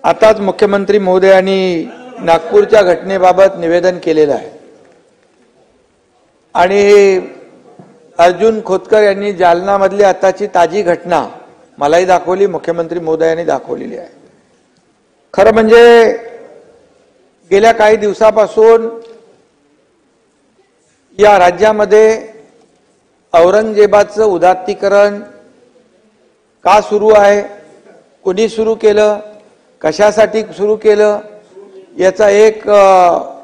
आताच मुख्यमंत्री महोदयांनी नागपूरच्या घटनेबाबत निवेदन केलेलं आहे आणि अर्जुन खोतकर यांनी जालनामधली आताची ताजी घटना मलाही दाखवली, मुख्यमंत्री महोदयांनी दाखवलेली आहे। खरं म्हणजे गेल्या काही दिवसापासून या राज्यामध्ये औरंगजेबाचं उदात्तीकरण का सुरू आहे, कोणी सुरू केलं, कशासाठी सुरू केलं, याचा एक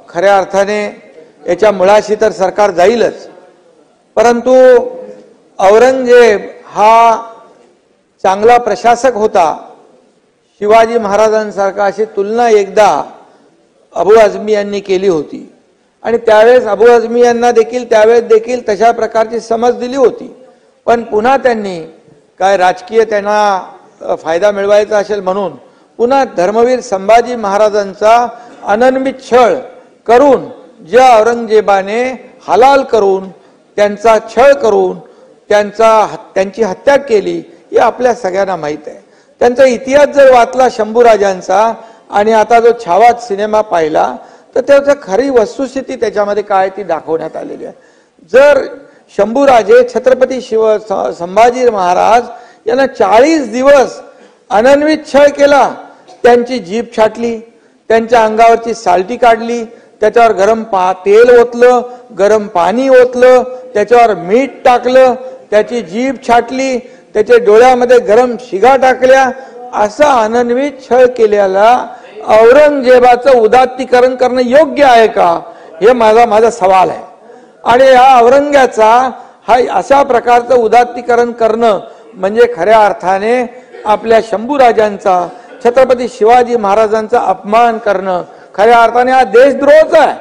खऱ्या अर्थाने याच्या मुळाशी तर सरकार जाईलच, परंतु औरंगजेब हा चांगला प्रशासक होता। शिवाजी महाराजांसारखा अशी तुलना एकदा अबू आझमी यांनी केली होती आणि त्यावेळेस अबू आझमी यांना देखील तशा प्रकारची समज दिली होती, पण पुन्हा त्यांनी काय राजकीय त्यांना फायदा मिळवायचा असेल म्हणून पुन्हा धर्मवीर संभाजी महाराजांचा अनन्वित छळ करून ज्या औरंगजेबाने हलाल करून त्यांचा छळ करून त्यांची हत्या केली हे आपल्या सगळ्यांना माहित आहे। त्यांचा इतिहास जर वाचला शंभूराजांचा आणि आता जो छावा सिनेमा पाहिला तर त्याची खरी वस्तुस्थिती त्याच्यामध्ये काय ती दाखवण्यात आलेली आहे। जर शंभूराजे छत्रपती संभाजी महाराज यांना 40 दिवस अनन्वित छळ केला, त्यांची जीभ छाटली, त्यांच्या अंगावरची साल्टी काढली, त्याच्यावर गरम तेल ओतलं, गरम पाणी ओतलं, त्याच्यावर मीठ टाकलं, त्याची जीभ छाटली, त्याच्या डोळ्यामध्ये गरम शिगा टाकल्या, असा अनन्वित छळ केलेला औरंगजेबाचं उदात्तीकरण करणं योग्य आहे का, हे माझा सवाल आहे। आणि या औरंग्याचा हा अशा प्रकारचं उदात्तीकरण करणं म्हणजे खऱ्या अर्थाने आपल्या शंभूराजांचा छत्रपती शिवाजी महाराजांचा अपमान करणं, खऱ्या अर्थाने हा देशद्रोहच आहे।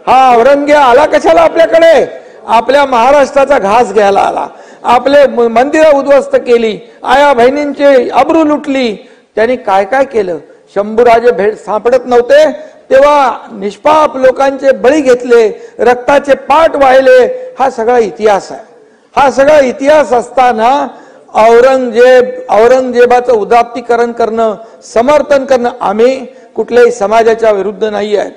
हा औरंग्या आला कशाला आपल्याकडे, आपल्या महाराष्ट्राचा घास घ्यायला आला, आपले मंदिरं उद्ध्वस्त केली, आया बहिणींचे अब्रू लुटली, त्यांनी काय काय केलं। शंभूराजे सापडत नव्हते तेव्हा निष्पाप लोकांचे बळी घेतले, रक्ताचे पाट वाहिले, हा सगळा इतिहास आहे। हा सगळा इतिहास असताना औरंगजेबाचं उदात्तीकरण करणं, समर्थन करणं, आम्ही कुठल्याही समाजाच्या विरुद्ध नाही आहे।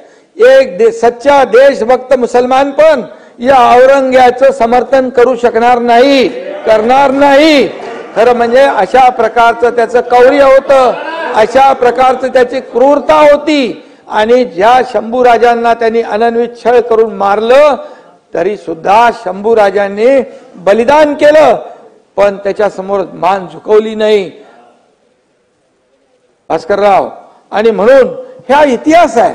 एक सच्चा देशभक्त मुसलमान पण या औरंग्याचं समर्थन करू शकणार नाही, करणार नाही। खरं म्हणजे अशा प्रकारचं त्याचं कौर्य होतं, अशा प्रकारचं त्याची क्रूरता होती आणि ज्या शंभूराजांना त्यांनी अनन्वित छळ करून मारलं तरी सुद्धा शंभूराजांनी बलिदान केलं, पण त्याच्या समोर मान झुकवली नाही भास्करराव। आणि म्हणून हा इतिहास आहे,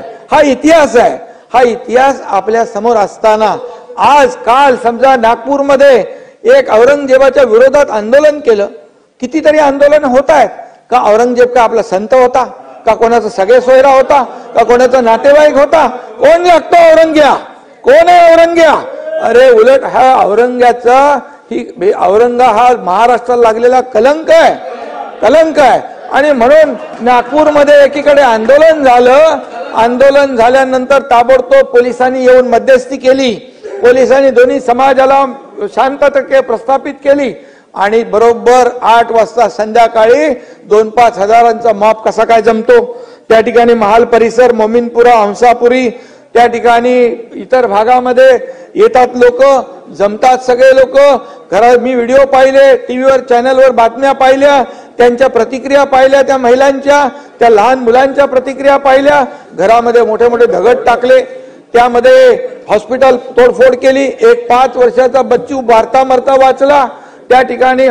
हा इतिहास आपल्या समोर असताना आज काल समजा नागपूरमध्ये एक औरंगजेबाच्या विरोधात आंदोलन केलं, कितीतरी आंदोलन होत आहेत का औरंगजेब का आपला संत होता का, कोणाचा सगळे सोयरा होता का, कोणाचा नातेवाईक होता, कोण लागतो औरंग्या, कोण आहे औरंग्या। अरे उलट हा औरंग्याचा औरंगा हा महाराष्ट्राला लागलेला कलंक आहे। आणि म्हणून नागपूरमध्ये एकीकडे आंदोलन झालं, आंदोलन झाल्यानंतर ताबडतोब पोलिसांनी येऊन मध्यस्थी केली, पोलिसांनी दोन्ही समाजाला शांतता प्रस्थापित केली आणि बरोबर 8 वाजता संध्याकाळी 2-5 हजारांचा मॉब कसा काय जमतो। त्या ठिकाणी महाल परिसर, मोमीनपुरा, हंसापुरी, त्या ठिकाणी इतर भागामध्ये येतात लोक, जमतात सगळे लोक। घरात मी व्हिडिओ पाहिले, टीव्हीवर चॅनलवर बातम्या पाहिल्या, त्यांच्या प्रतिक्रिया पाहिल्या, त्या महिलांच्या, त्या लहान मुलांच्या प्रतिक्रिया पाहिल्या, घरामध्ये मोठे मोठे दगड टाकले, त्यामध्ये हॉस्पिटल तोडफोड केली, एक 5 वर्षाचा बच्चू भारता मरता वाचला, त्या ठिकाणी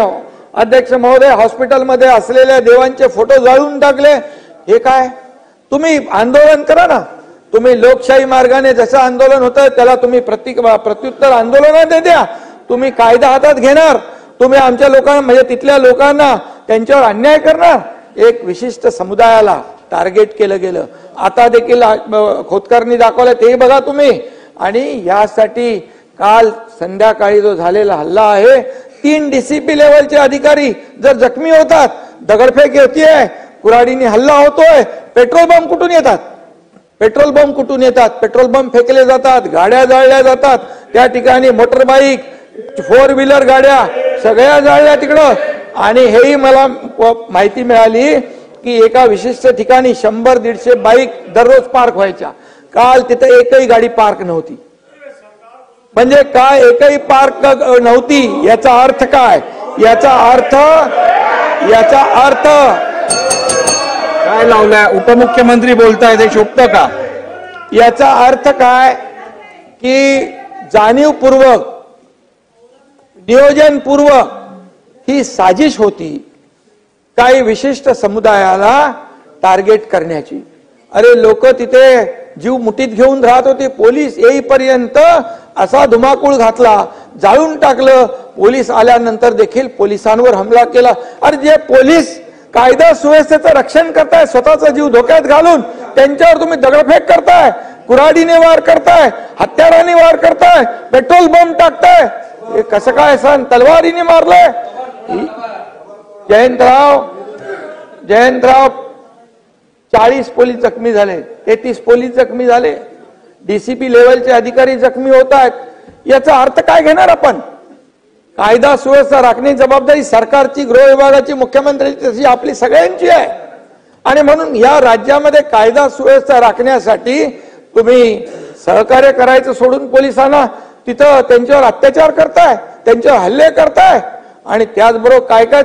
अध्यक्ष महोदय हॉस्पिटलमध्ये असलेल्या देवांचे फोटो जाळून टाकले। हे काय, तुम्ही आंदोलन करा ना, तुम्ही लोकशाही मार्गाने जसं आंदोलन होतं त्याला तुम्ही प्रत्युत्तर आंदोलनात द्या, तुम्ही कायदा हातात घेणार, तुम्ही आमच्या लोकांना म्हणजे तिथल्या लोकांना त्यांच्यावर अन्याय करणार, एक विशिष्ट समुदायाला टार्गेट केलं गेलं। आता देखील खोतकरनी दाखवलं ते बघा तुम्ही। आणि यासाठी काल संध्याकाळी जो झालेला हल्ला आहे, 3 DCP लेवलचे अधिकारी जर जखमी होतात, दगडफेक होतीये, कुऱ्हाडीने हल्ला होतोय, पेट्रोल बंब कुठून येतात, पेट्रोल बंब फेकले जातात, गाड्या जाळल्या जातात, त्या ठिकाणी मोटरबाईक, 4 व्हीलर गाड्या सगळ्या जाळल्या तिकडं। आणि हेही मला माहिती मिळाली की एका विशिष्ट ठिकाणी 100-150 बाईक दररोज पार्क व्हायच्या. काल तिथे एकही गाडी पार्क नव्हती. म्हणजे काय एकही पार्क नव्हती याचा अर्थ काय? याचा अर्थ काय लावलाय? उपमुख्यमंत्री बोलतायत, हे शोभतं का? याचा अर्थ काय की जाणीवपूर्वक नियोजनपूर्वक ही साजिश होती काही विशिष्ट समुदायाला टार्गेट करण्याची. अरे लोक तिथे जीव मुठीत घेऊन राहत होते. पोलीस येईपर्यंत असा धुमाकूळ घातला, जाळून टाकलं. पोलीस आल्यानंतर देखील पोलिसांवर हमला केला. अरे जे पोलीस कायदा सुव्यवस्थेचं रक्षण करताय, स्वतःचा जीव धोक्यात घालून त्यांच्यावर तुम्ही दगडफेक करताय, कुऱ्हाडीने वार करताय, हत्याराने वार करताय, पेट्रोल बॉम्ब टाकताय. हे कसं काय सण? तलवारीने मारलंय. जयंतराव 40 पोलीस जखमी झाले, 33 पोलीस जखमी झाले, डीसीपी लेवलचे अधिकारी जखमी होत आहेत. याचा अर्थ काय घेणार आपण? कायदा सुव्यवस्था राखण्याची जबाबदारी सरकारची, गृह विभागाची, मुख्यमंत्र्यांची, तशी आपली सगळ्यांची आहे. आणि म्हणून या राज्यामध्ये कायदा सुव्यवस्था राखण्यासाठी तुम्ही सहकार्य करायचं सोडून पोलिसांना तिथं त्यांच्यावर अत्याचार करताय, त्यांच्यावर हल्ले करताय. आणि त्याचबरोबर काय काय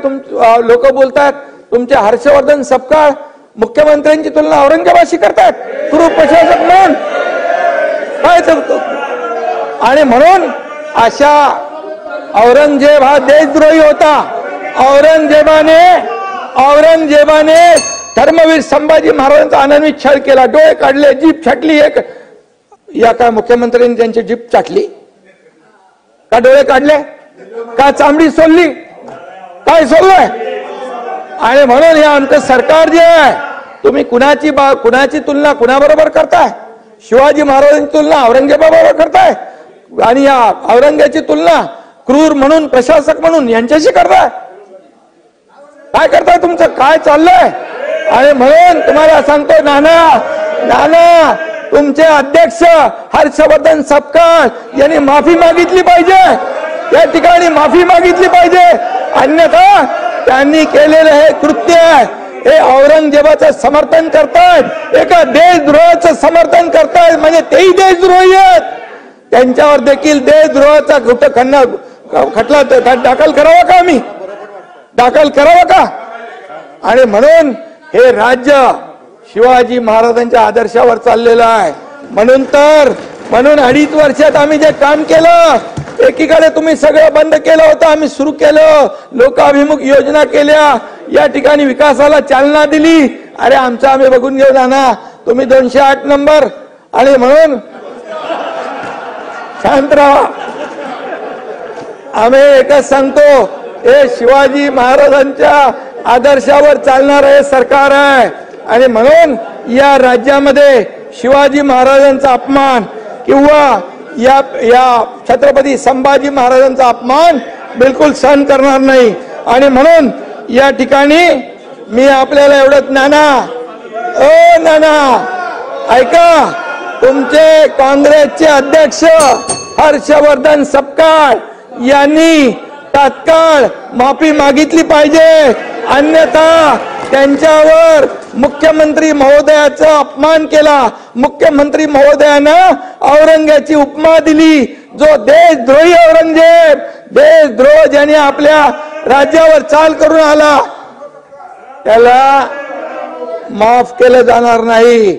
लोक बोलतायत, तुमचे हर्षवर्धन सपकाळ मुख्यमंत्र्यांची तुलना औरंगजेबाशी करतायत पूर्व प्रशासक म्हणून. काय करतो? आणि म्हणून अशा औरंगजेब हा देशद्रोही होता. औरंगजेबाने धर्मवीर संभाजी महाराजांचा अनन्वित छळ केला, डोळे काढले, जीभ छाटली. या काय मुख्यमंत्र्यांनी त्यांची जीभ चाटली का? डोळे काढले का? चामडी सोलली? काय सोललंय? आणि म्हणून हे आमचं सरकार जे आहे, तुम्ही कुणाची तुलना कुणाबरोबर करताय? शिवाजी महाराजांची तुलना औरंगजेबाबरोबर करताय आणि या औरंगजेबाची तुलना क्रूर म्हणून, प्रशासक म्हणून यांच्याशी करताय. काय करताय? तुमचं काय चाललंय? आणि म्हणून तुम्हाला सांगतो, नाना तुमचे अध्यक्ष हर्षवर्धन सपकाळ यांनी माफी मागितली पाहिजे. या ठिकाणी माफी मागितली पाहिजे. अन्यथा त्यांनी केलेलं हे कृत्य हे औरंगजेबाचं समर्थन करतायत, एका देशद्रोहाचं समर्थन करतायत. म्हणजे तेही देशद्रोही आहेत. त्यांच्यावर देखील देशद्रोहाचा खटला दाखल करावा का? आम्ही दाखल करावा का? आणि म्हणून हे राज्य शिवाजी महाराजांच्या आदर्शावर चाललेलं आहे. म्हणून 2.5 वर्षात आम्ही जे काम केलं, एकीकडे तुम्ही सगळं बंद केलं होतं, आम्ही सुरू केलं, लोकाभिमुख योजना केल्या, या ठिकाणी विकासाला चालना दिली. अरे आमचं आम्ही बघून घेऊ ना. तुम्ही 208 नंबर. आणि म्हणून शांत राहा. आम्ही एकच सांगतो, हे शिवाजी महाराजांच्या आदर्शावर चालणार हे सरकार आहे. आणि म्हणून या राज्यामध्ये शिवाजी महाराजांचा अपमान किंवा या छत्रपती संभाजी महाराजांचा अपमान बिलकुल सहन करणार नाही. आणि म्हणून या ठिकाणी मी आपल्याला एवढंच, नाना ऐका, तुमचे काँग्रेसचे अध्यक्ष हर्षवर्धन सपकाळ यांनी तात्काळ माफी मागितली पाहिजे. अन्यथा त्यांच्यावर मुख्यमंत्री महोदयाचा अपमान केला. मुख्यमंत्री महोदयानं औरंगजेबाची उपमा दिली. जो देशद्रोही औरंगजेब, देशद्रोह ज्याने आपल्या राज्यावर चाल करून आला, त्याला माफ केलं जाणार नाही.